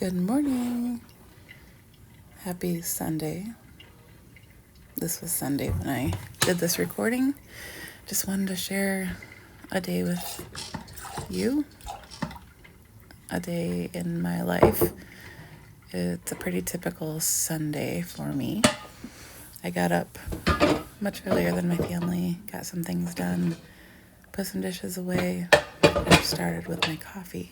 Good morning. Happy Sunday. This was Sunday when I did this recording. Just wanted to share a day with you, a day in my life. It's a pretty typical Sunday for me. I got up much earlier than my family, got some things done, put some dishes away, and started with my coffee.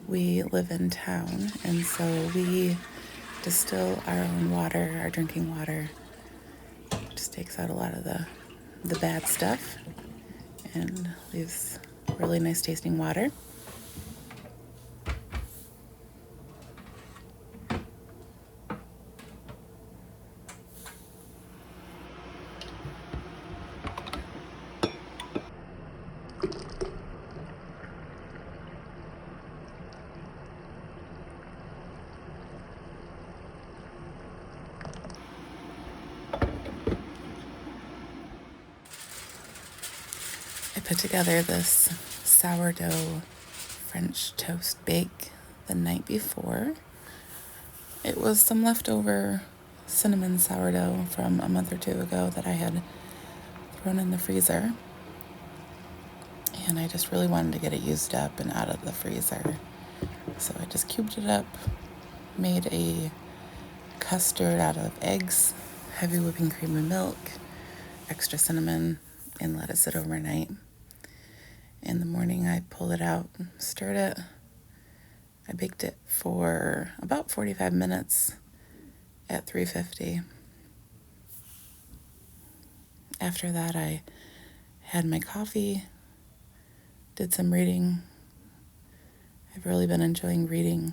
We live in town, and so we distill our own water, our drinking water. Just takes out a lot of the bad stuff and leaves really nice tasting water. I put together this sourdough French toast bake the night before. It was some leftover cinnamon sourdough from a month or two ago that I had thrown in the freezer. And I just really wanted to get it used up and out of the freezer. So I just cubed it up, made a custard out of eggs, heavy whipping cream and milk, extra cinnamon, and let it sit overnight. In the morning, I pulled it out, stirred it. I baked it for about 45 minutes at 350. After that, I had my coffee, did some reading. I've really been enjoying reading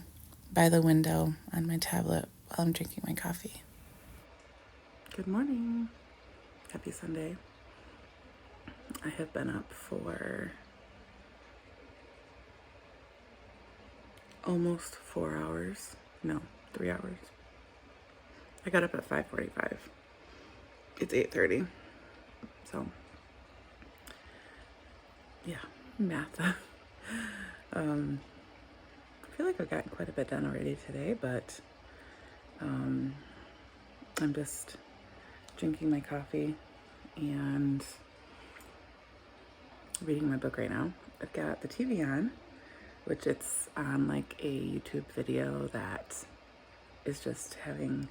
by the window on my tablet while I'm drinking my coffee. Good morning. Happy Sunday. I have been up for almost 4 hours. No, 3 hours. I got up at 5:45. It's 8:30. So, yeah, math. I feel like I've gotten quite a bit done already today, but I'm just drinking my coffee and reading my book right now. I've got the TV on, which it's on like a YouTube video that is just having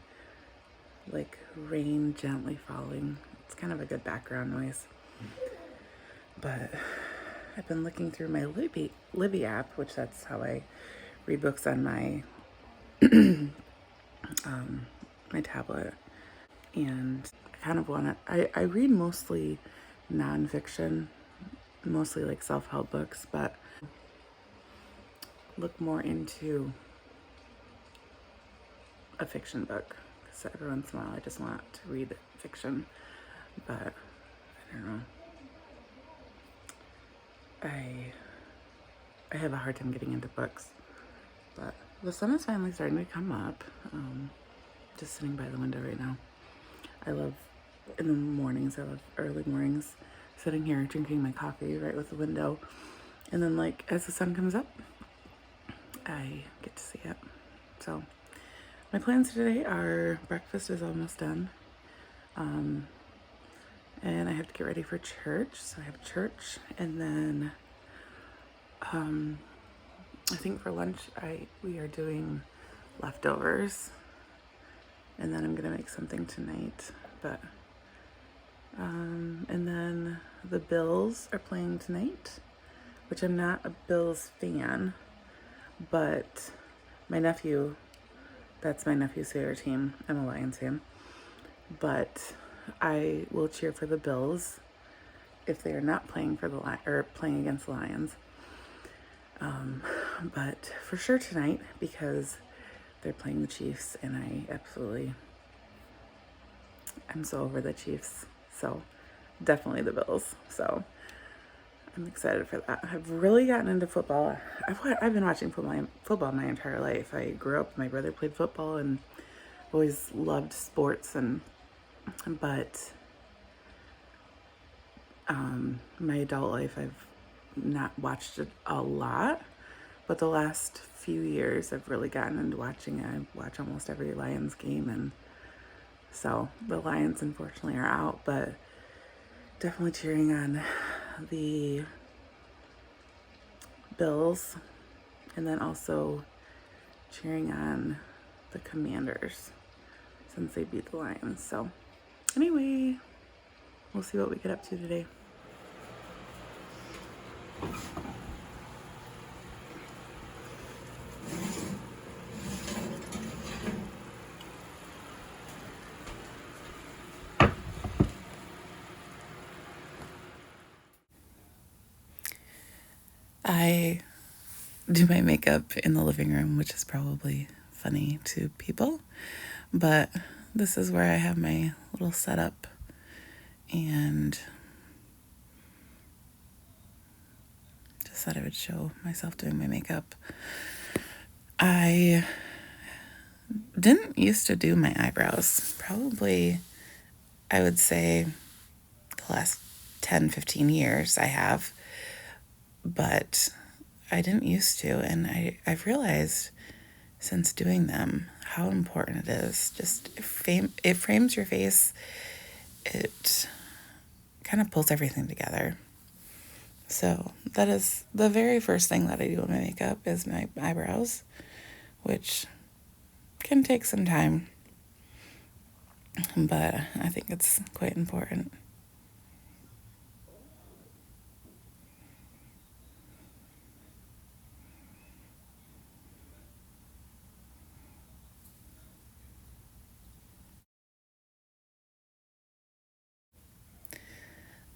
like rain gently falling. It's kind of a good background noise. But I've been looking through my Libby app, which that's how I read books on my my tablet. And I kind of want to, I read mostly nonfiction, mostly like self-help books, but look more into a fiction book. So every once in a while I just want to read fiction, but I don't know. I have a hard time getting into books, but the sun is finally starting to come up. Just sitting by the window right now. I love in the mornings, I love early mornings, sitting here drinking my coffee right with the window. And then like as the sun comes up, I get to see it. So my plans today are breakfast is almost done. And I have to get ready for church. So I have church, and then I think for lunch we are doing leftovers. And then I'm gonna make something tonight. But and then the Bills are playing tonight, which I'm not a Bills fan, but my nephew, that's my nephew's favorite team. I'm a Lions fan, but I will cheer for the Bills if they are not playing for playing against the Lions. But for sure tonight, because they're playing the Chiefs, and I'm so over the Chiefs. So definitely the Bills. So I'm excited for that. I've really gotten into football. I've been watching football my entire life. I grew up, my brother played football, and always loved sports, but my adult life I've not watched it a lot, but the last few years I've really gotten into watching it. I watch almost every Lions game, and so the Lions unfortunately are out, but definitely cheering on the Bills, and then also cheering on the Commanders since they beat the Lions. So anyway, we'll see what we get up to today. I do my makeup in the living room, which is probably funny to people, but this is where I have my little setup, and just thought I would show myself doing my makeup. I didn't used to do my eyebrows. Probably, I would say the last 10, 15 years I have, but I didn't used to, and I've realized since doing them how important it is. Just it frames your face. It kind of pulls everything together. So that is the very first thing that I do with my makeup is my eyebrows, which can take some time, but I think it's quite important.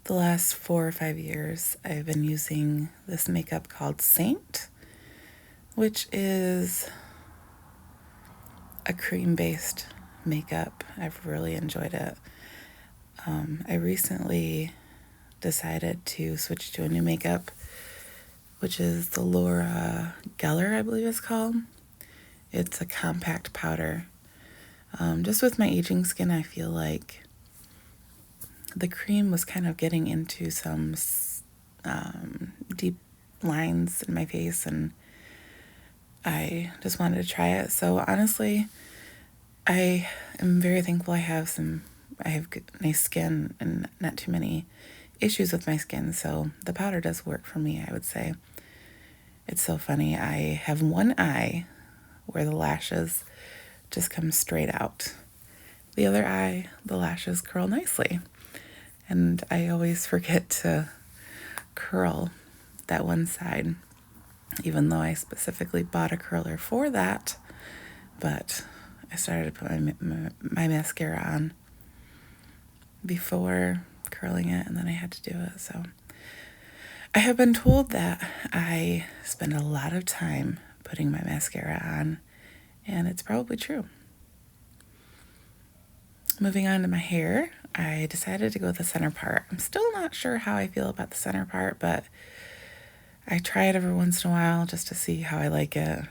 The last 4 or 5 years, I've been using this makeup called Saint, which is a cream-based makeup. I've really enjoyed it. I recently decided to switch to a new makeup, which is the Laura Geller, I believe it's called. It's a compact powder. Just with my aging skin, I feel like the cream was kind of getting into some deep lines in my face, and I just wanted to try it. So honestly, I am very thankful I have nice skin and not too many issues with my skin, so the powder does work for me, I would say. It's so funny. I have one eye where the lashes just come straight out. The other eye, the lashes curl nicely. And I always forget to curl that one side, even though I specifically bought a curler for that. But I started to put my mascara on before curling it, and then I had to do it. So I have been told that I spend a lot of time putting my mascara on, and it's probably true. Moving on to my hair, I decided to go with the center part. I'm still not sure how I feel about the center part, but I try it every once in a while just to see how I like it.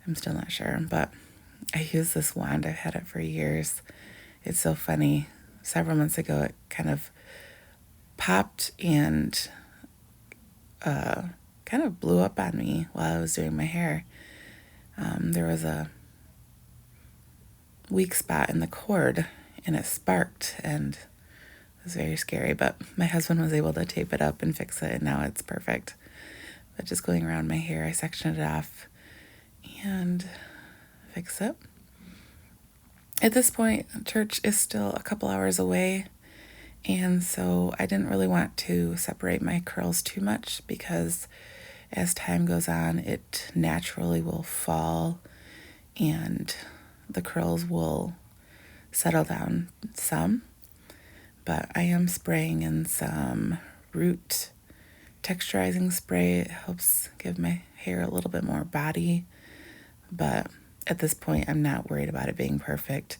I'm still not sure, but I use this wand. I've had it for years. It's so funny. Several months ago, it kind of popped and kind of blew up on me while I was doing my hair. There was a weak spot in the cord, and it sparked, and it was very scary, but my husband was able to tape it up and fix it, and now it's perfect. But just going around my hair, I sectioned it off and fix it. At this point, church is still a couple hours away, and so I didn't really want to separate my curls too much because as time goes on, it naturally will fall and the curls will settle down some. But I am spraying in some root texturizing spray. It helps give my hair a little bit more body. But at this point, I'm not worried about it being perfect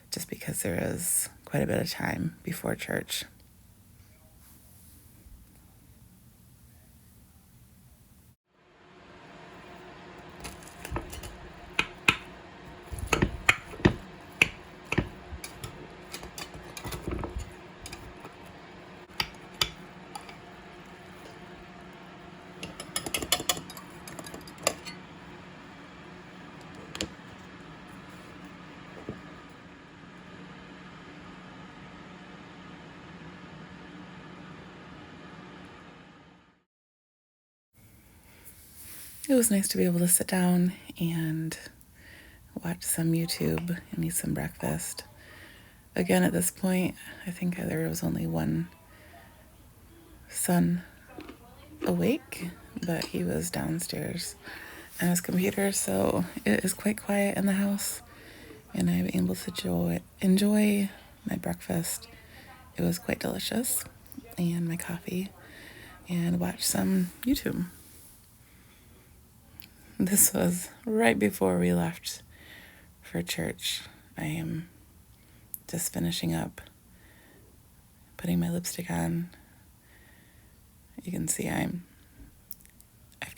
just because there is quite a bit of time before church. it was nice to be able to sit down and watch some YouTube and eat some breakfast. Again, at this point, I think there was only one son awake, but he was downstairs on his computer, so it is quite quiet in the house, and I'm able to enjoy my breakfast. It was quite delicious, and my coffee, and watch some YouTube. This was right before we left for church. I am just finishing up putting my lipstick on. You can see I've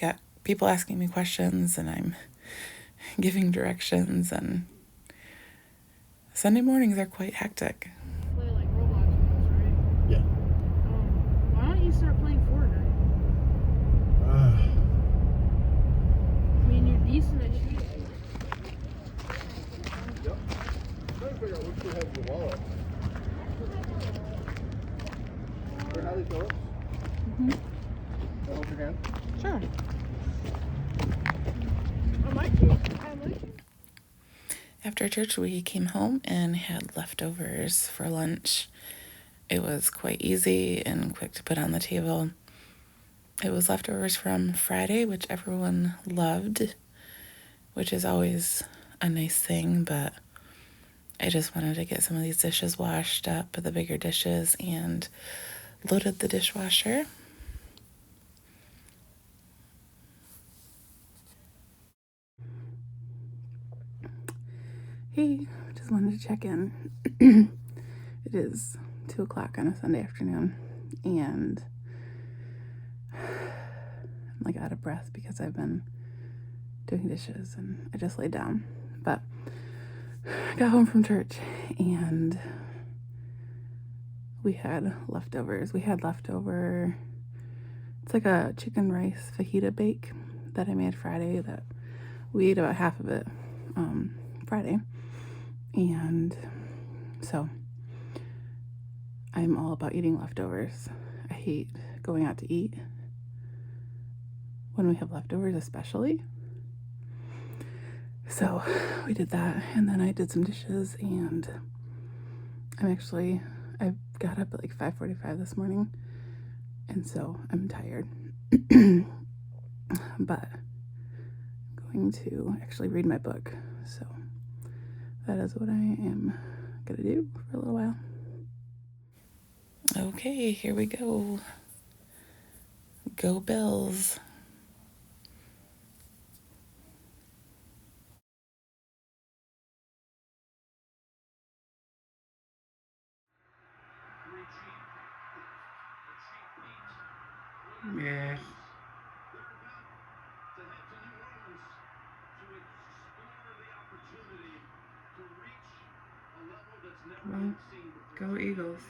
got people asking me questions, and I'm giving directions, and Sunday mornings are quite hectic. Play like Roblox with us, right? Yeah. Why don't you start playing Fortnite? I mean, you're decent at shooting. Yep. I'm trying to figure out which one has the wallet. For Hallie Phillips? Mm-hmm. Can I hold your hand? Sure. I might be. After church, we came home and had leftovers for lunch. It was quite easy and quick to put on the table. It was leftovers from Friday, which everyone loved, which is always a nice thing, but I just wanted to get some of these dishes washed up, the bigger dishes, and loaded the dishwasher. Hey, just wanted to check in. It is 2 o'clock on a Sunday afternoon, and I'm like out of breath because I've been doing dishes and I just laid down. But I got home from church and we had leftovers. It's like a chicken rice fajita bake that I made Friday that we ate about half of it Friday. And so I'm all about eating leftovers. I hate going out to eat when we have leftovers, especially. So we did that, and then I did some dishes, and I got up at like 5:45 this morning, and so I'm tired. But I'm going to actually read my book, so that is what I am gonna do for a little while. Okay, here we go. Go Bills. Yeah. Well, go Eagles.